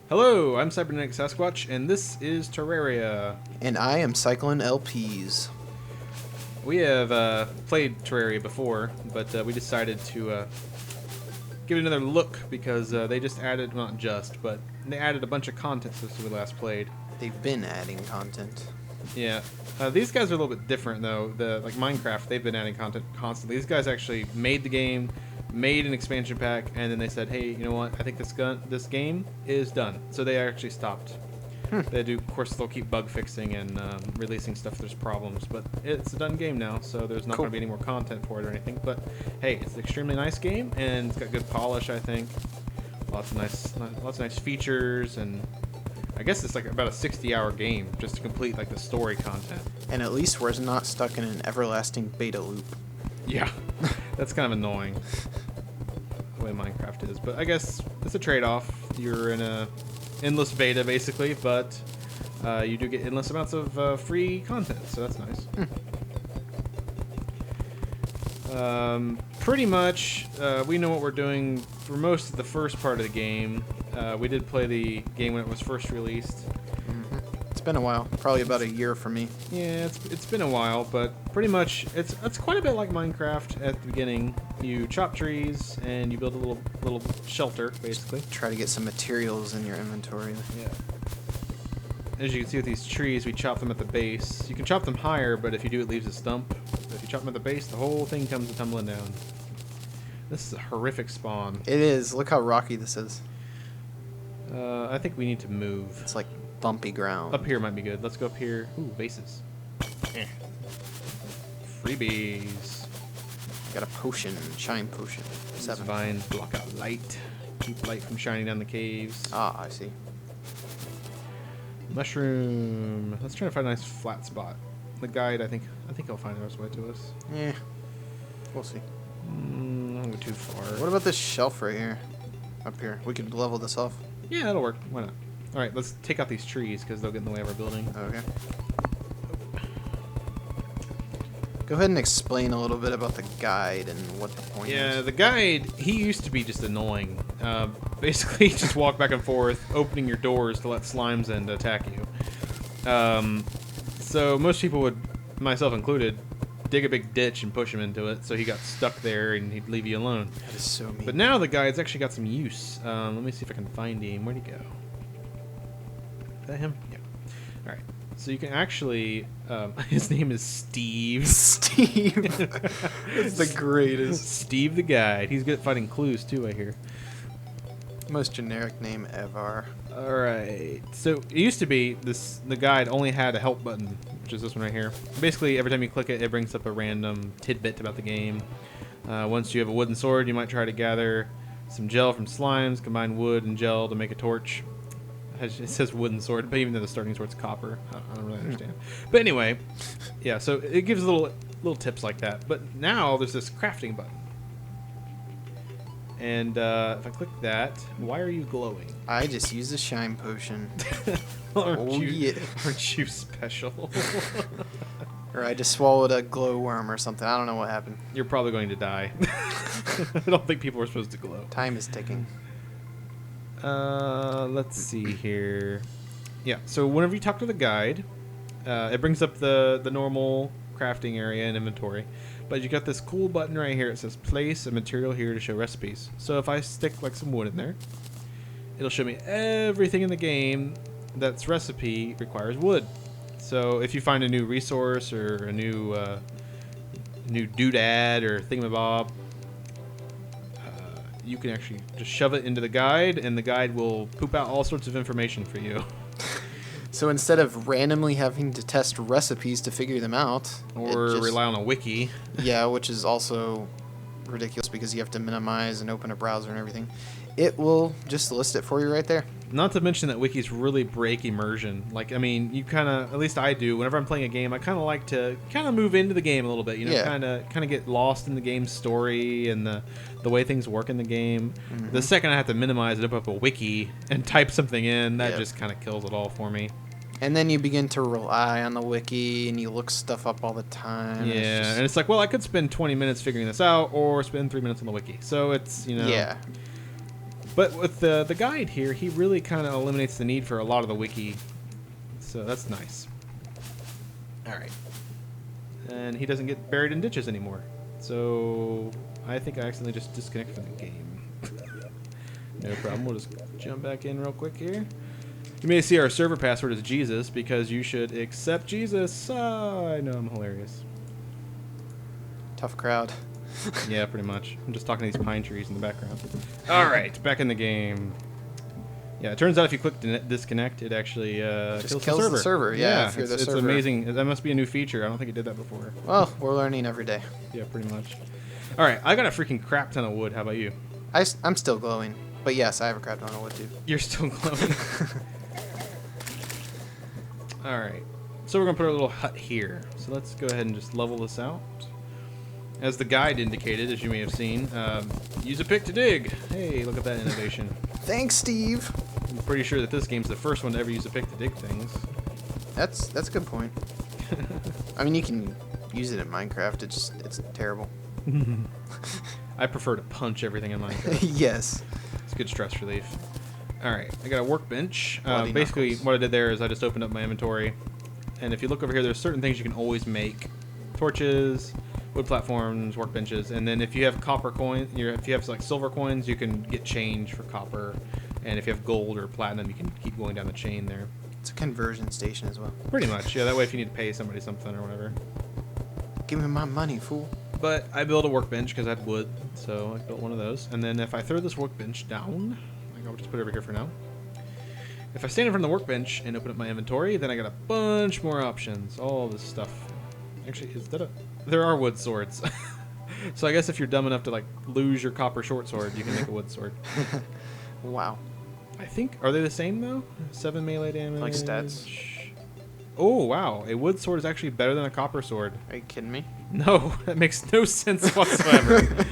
Hello, I'm Cybernetic Sasquatch, and this is Terraria. And I am PsykloneLPs. We have played Terraria before, but we decided to give it another look because they just added, well, not just, but they added a bunch of content since we last played. They've been adding content. Yeah. These guys are a little bit different, though. Like Minecraft, they've been adding content constantly. These guys actually made the game, made an expansion pack, and then they said, hey, you know what? I think this game is done. So they actually stopped. They do, of course, they'll keep bug fixing and releasing stuff if there's problems, but it's a done game now, so there's not going to be any more content for it or anything. But hey, it's an extremely nice game, and it's got good polish, I think. Lots of nice features, and I guess it's like about a 60-hour game just to complete like the story content. And at least we're not stuck in an everlasting beta loop. Yeah, that's kind of annoying the way Minecraft is, but I guess it's a trade-off. You're in a endless beta basically, but you do get endless amounts of free content, so that's nice. Pretty much we know what we're doing for most of the first part of the game. We did play the game when it was first released. It's been a while, probably about a year for me. Yeah, it's been a while, but pretty much it's quite a bit like Minecraft at the beginning. You chop trees and you build a little shelter, basically. Try to get some materials in your inventory. Yeah. As you can see with these trees, we chop them at the base. You can chop them higher, but if you do, it leaves a stump. But if you chop them at the base, the whole thing comes tumbling down. This is a horrific spawn. It is. Look how rocky this is. I think we need to move. It's like bumpy ground. Up here might be good. Let's go up here. Ooh, bases. Freebies. Got a potion, shine potion. These 7. vines block out light. Keep light from shining down the caves. Ah, I see. Mushroom. Let's try to find a nice flat spot. The guide, I think he'll find his way to us. Yeah, we'll see. Don't go too far. What about this shelf right here? Up here. We could level this off. Yeah, that'll work. Why not? All right, let's take out these trees because they'll get in the way of our building. Okay. Go ahead and explain a little bit about the guide and what the point is. Yeah, the guide, he used to be just annoying. Basically, just walk back and forth, opening your doors to let slimes in to attack you. So most people would, myself included, dig a big ditch and push him into it, so he got stuck there and he'd leave you alone. That is so mean. But now the guide's actually got some use. Let me see if I can find him. Where'd he go? Is that him? Yeah. All right. So you can actually, his name is Steve. Steve. That's the greatest. Steve the guide. He's good at finding clues too, I hear. Most generic name ever. All right. So it used to be the guide only had a help button, which is this one right here. Basically, every time you click it, it brings up a random tidbit about the game. Once you have a wooden sword, you might try to gather some gel from slimes, combine wood and gel to make a torch. It says wooden sword, but even though the starting sword's copper, I don't really understand. But anyway, yeah. So it gives little tips like that. But now there's this crafting button. And if I click that, why are you glowing? I just used a shine potion. aren't yeah. you special? Or I just swallowed a glowworm or something. I don't know what happened. You're probably going to die. I don't think people are supposed to glow. Time is ticking. Let's see here. Yeah, so whenever you talk to the guide, it brings up the normal crafting area and inventory. But you got this cool button right here. It says place a material here to show recipes. So if I stick like some wood in there, it'll show me everything in the game that's recipe requires wood. So if you find a new resource or a new doodad or thingamabob, you can actually just shove it into the guide, and the guide will poop out all sorts of information for you. So instead of randomly having to test recipes to figure them out, Or rely on a wiki. Yeah, which is also ridiculous because you have to minimize and open a browser and everything. It will just list it for you right there. Not to mention that wikis really break immersion. Like, I mean, you kind of, at least I do, whenever I'm playing a game, I kind of like to kind of move into the game a little bit, you know, Yeah. kind of get lost in the game's story and the way things work in the game. The second I have to minimize and open up a wiki and type something in, that just kind of kills it all for me. And then you begin to rely on the wiki, and you look stuff up all the time. Yeah, and it's like, well, I could spend 20 minutes figuring this out, or spend 3 minutes on the wiki. So it's, you know. Yeah. But with the guide here, he really kind of eliminates the need for a lot of the wiki. So that's nice. All right. And he doesn't get buried in ditches anymore. So I think I accidentally just disconnected from the game. No problem. We'll just jump back in real quick here. You may see our server password is Jesus because you should accept Jesus. I know I'm hilarious. Tough crowd. Yeah, pretty much. I'm just talking to these pine trees in the background. All right, back in the game. Yeah, it turns out if you click disconnect, it actually just kills the server. Yeah, if you're the it's server. amazing. That must be a new feature. I don't think it did that before. Well, we're learning every day. Yeah, pretty much. All right, I got a freaking crap ton of wood. How about you? I'm still glowing. But yes, I have a crap ton of wood too. You're still glowing. All right. So we're going to put our little hut here. So let's go ahead and just level this out. As the guide indicated, as you may have seen, use a pick to dig. Hey, look at that innovation. Thanks, Steve. I'm pretty sure that this game's the first one to ever use a pick to dig things. That's a good point. I mean, you can use it in Minecraft. It's terrible. I prefer to punch everything in Minecraft. Yes. It's good stress relief. All right, I got a workbench. Bloody Basically, knuckles. what I did there is I just opened up my inventory, and if you look over here, there's certain things you can always make: torches, wood platforms, workbenches, and then if you have copper coins, if you have like silver coins, you can get change for copper, and if you have gold or platinum, you can keep going down the chain there. It's a conversion station as well. Pretty much, yeah. That way, if you need to pay somebody something or whatever. Give me my money, fool. But I built a workbench because I had wood, so I built one of those. And then if I throw this workbench down, I'll just put it over here for now. If I stand in front of the workbench and open up my inventory, then I got a bunch more options. All this stuff. Actually, there are wood swords. So I guess if you're dumb enough to like lose your copper short sword, you can make a wood sword. Wow. I think, are they the same though? 7 melee damage. Like stats. Oh wow, a wood sword is actually better than a copper sword. Are you kidding me? No, that makes no sense whatsoever.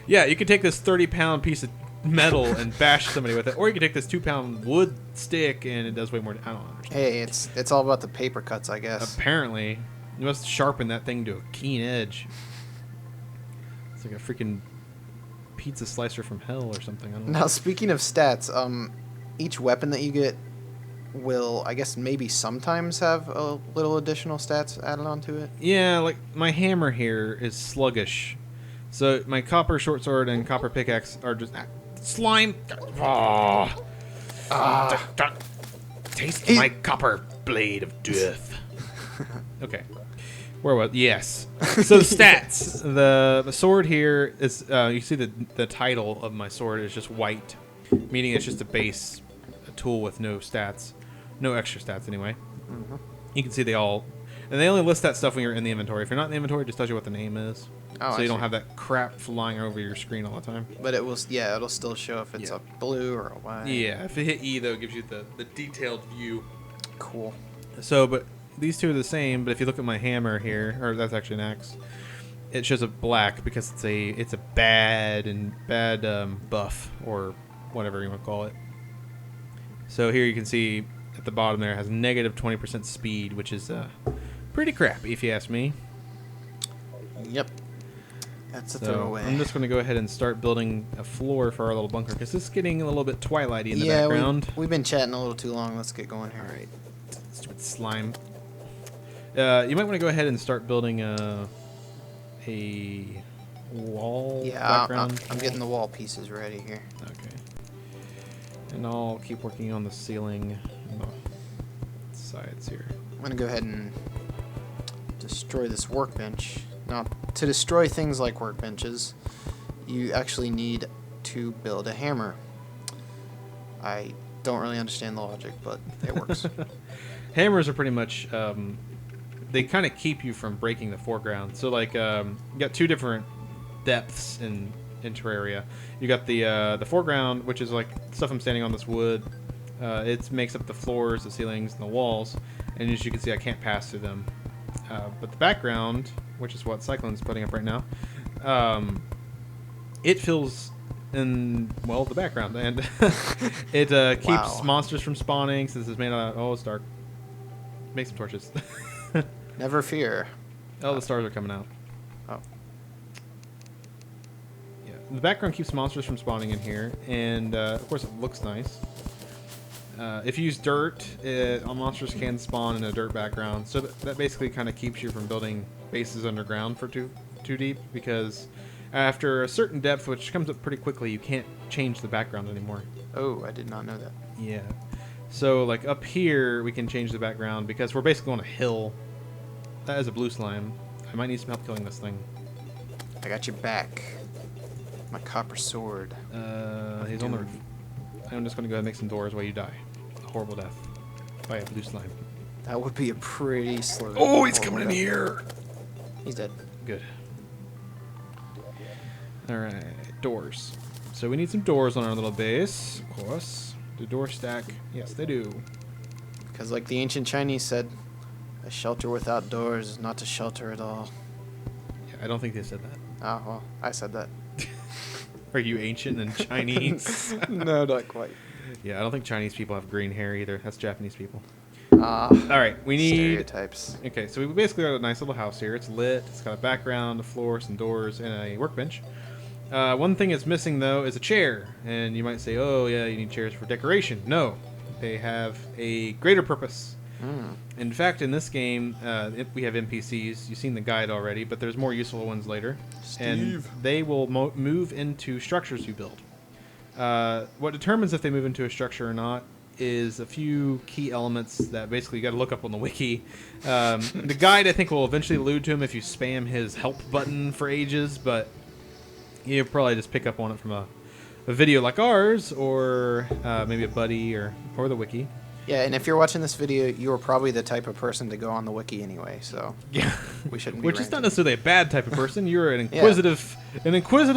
Yeah, you could take this 30-pound piece of metal and bash somebody with it, or you could take this 2-pound wood stick and it does way more. I don't understand. Hey, it's all about the paper cuts, I guess. Apparently, you must sharpen that thing to a keen edge. It's like a freaking pizza slicer from hell or something. I don't know. Now, speaking of stats, each weapon that you get will, I guess, maybe sometimes have a little additional stats added onto it. Yeah, like my hammer here is sluggish. So my copper short sword and copper pickaxe are just slime. Taste my copper blade of death. Okay. Where was? Yes. So the stats. The sword here is you see the title of my sword is just white, meaning it's just a base tool with no stats, no extra stats anyway. Mm-hmm. You can see they only list that stuff when you're in the inventory. If you're not in the inventory, it just tells you what the name is. Oh, So you don't see. have that crap flying over your screen all the time. But it will, yeah, it'll still show if it's Yeah. a blue or a white. Yeah, if you hit E though, it gives you the detailed view. Cool. So, but these two are the same. But if you look at my hammer here, or that's actually an axe, it shows a black because it's a bad buff or whatever you want to call it. So here you can see at the bottom there it has negative 20% speed, which is pretty crappy if you ask me. Yep. That's a So throwaway. I'm just going to go ahead and start building a floor for our little bunker because this is getting a little bit twilighty in the background. We've been chatting a little too long. Let's get going here. All right, stupid slime. You might want to go ahead and start building a wall background. I'm getting the wall pieces ready here. Okay. And I'll keep working on the ceiling and the sides here. I'm going to go ahead and destroy this workbench. Now, to destroy things like workbenches, you actually need to build a hammer. I don't really understand the logic, but it works. Hammers are pretty much they kind of keep you from breaking the foreground. So like you got two different depths in Terraria. You got the foreground, which is like stuff I'm standing on this wood. It makes up the floors, the ceilings, and the walls. And as you can see, I can't pass through them. But the background, which is what Cyclone's putting up right now, it fills in, well, the background. And it keeps Wow. monsters from spawning, since it's made out of, oh, it's dark. Make some torches. Never fear. Oh, the stars are coming out. Oh. Yeah. the background keeps monsters from spawning in here, and of course it looks nice. If you use dirt, monsters can spawn in a dirt background, so that basically kind of keeps you from building bases underground for too deep, because after a certain depth, which comes up pretty quickly, you can't change the background anymore. Oh, I did not know that. Yeah. So, like, up here, we can change the background, because we're basically on a hill. That is a blue slime. I might need some help killing this thing. I got your back. My copper sword. He's on the roof. I'm just going to go ahead and make some doors while you die. A horrible death by a blue slime. That would be a pretty slow. Oh, he's coming in here! He's dead. Good. Alright, doors. So we need some doors on our little base, of course. Do doors stack? Yes, they do. Because like the ancient Chinese said, a shelter without doors is not a shelter at all. Yeah, I don't think they said that. Oh, well, I said that. Are you ancient and Chinese? No, not quite. Yeah, I don't think Chinese people have green hair either. That's Japanese people. Ah, Alright, we need... stereotypes. Okay, so we basically got a nice little house here. It's lit, it's got a background, a floor, some doors, and a workbench. One thing it's missing, though, is a chair. And you might say, oh, yeah, you need chairs for decoration. No, they have a greater purpose. In fact, in this game, we have NPCs. You've seen the guide already, but there's more useful ones later. Steve. And they will move into structures you build. What determines if they move into a structure or not is a few key elements that basically you got to look up on the wiki. The guide, I think, will eventually allude to him if you spam his help button for ages, but you'll probably just pick up on it from a video like ours, or maybe a buddy, or the wiki. Yeah, and if you're watching this video, you are probably the type of person to go on the wiki anyway, so Yeah, we shouldn't be which is ranting. not necessarily a bad type of person. You're an inquisitive,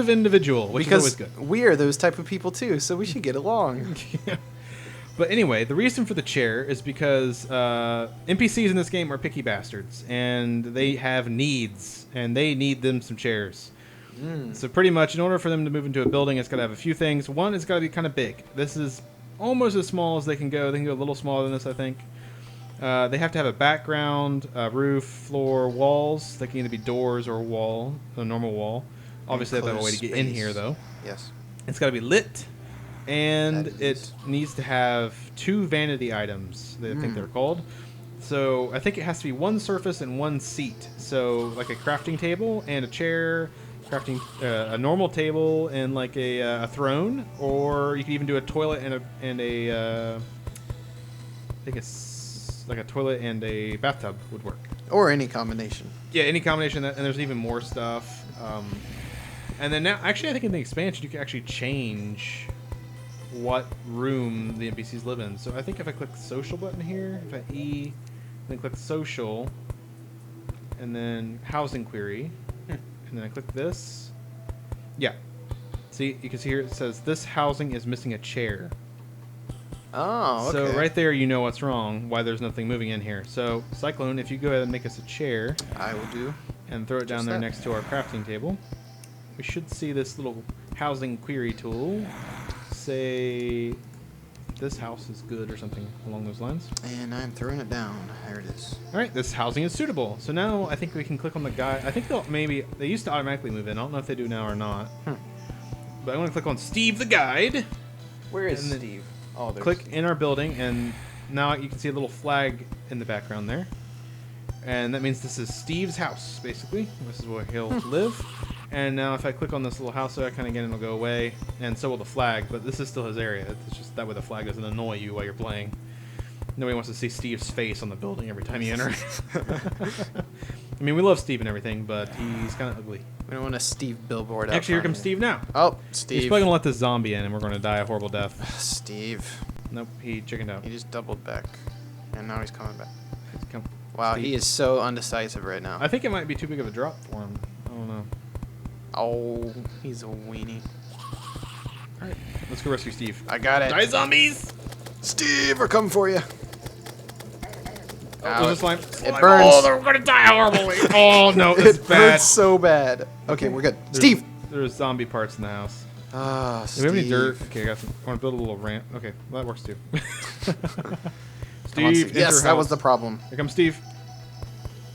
individual, which is always good. We are those type of people too, so we should get along. Yeah. But anyway, the reason for the chair is because NPCs in this game are picky bastards, and they have needs, and they need them some chairs. So pretty much, in order for them to move into a building, it's got to have a few things. One, it's got to be kind of big. This is almost as small as they can go. They can go a little smaller than this, I think. They have to have a background, roof, floor, walls. They can either be doors or a wall, a normal wall. Obviously, they have a way to get in here, though. Yes. It's got to be lit, and That it is. needs to have 2 vanity items, I think they're called. So I think it has to be 1 surface and 1 seat. So like a crafting table and a chair, crafting a normal table and like a throne, or you could even do a toilet and a I think it's like a toilet and a bathtub would work. Or any combination. Yeah, any combination of that, and there's even more stuff. And then now, actually, I think in the expansion you can actually change what room the NPCs live in. So I think if I click the social button here, if I E, then click social, and then housing query, and then I click this. Yeah. See, you can see here it says this housing is missing a chair. Oh, okay. So right there you know what's wrong, why there's nothing moving in here. So Cyclone, if you go ahead and make us a chair I will do. and throw it down Just there that. next to our crafting table, we should see this little housing query tool say this house is good or something along those lines. And I'm throwing it down. There it is. All right, this housing is suitable. So now I think we can click on the guy. I think they used to automatically move in. I don't know if they do now or not. But I'm going to click on Steve the Guide. Where is And then Steve? Oh, there's Click in our building, and now you can see a little flag in the background there. And that means this is Steve's house, basically. This is where he'll live. And now if I click on this little house icon again, it'll go away. And so will the flag, but this is still his area. It's just that way the flag doesn't annoy you while you're playing. Nobody wants to see Steve's face on the building every time you enter. I mean, we love Steve and everything, but he's kind of ugly. We don't want a Steve billboard out Actually, here front comes Steve now. Oh, He's Steve. probably going to let this zombie in, and we're going to die a horrible death. Steve. Nope, he chickened out. He just doubled back. And now he's coming back. Come. Wow, Steve. he is so undecisive right now. I think it might be too big of a drop for him. I don't know. Oh, he's a weenie. Alright, let's go rescue Steve. I got it. Die, zombies! Steve, we're coming for you. Oh, there's a slime. It burns. Oh, they're gonna die horribly. Oh, no, it's It bad. hurts so bad. Okay, we're good. Steve! There's zombie parts in the house. Ah, Do Steve. we have any dirt? Okay, I got some. I want to build a little ramp. Okay, well, that works too. Come on, Steve, Steve. Yes, that was the problem. Here comes Steve.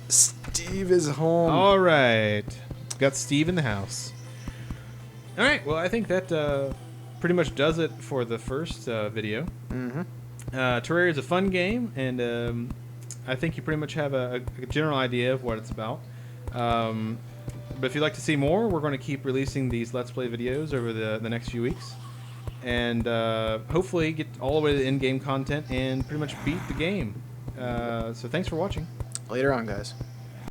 Steve is home. All right. Got Steve in the house. All right. Well, I think that pretty much does it for the first video. Mm-hmm. Terraria is a fun game, and I think you pretty much have a general idea of what it's about. But if you'd like to see more, we're going to keep releasing these Let's Play videos over the next few weeks. And hopefully get all the way to the in-game content and pretty much beat the game. So thanks for watching. Later on, guys.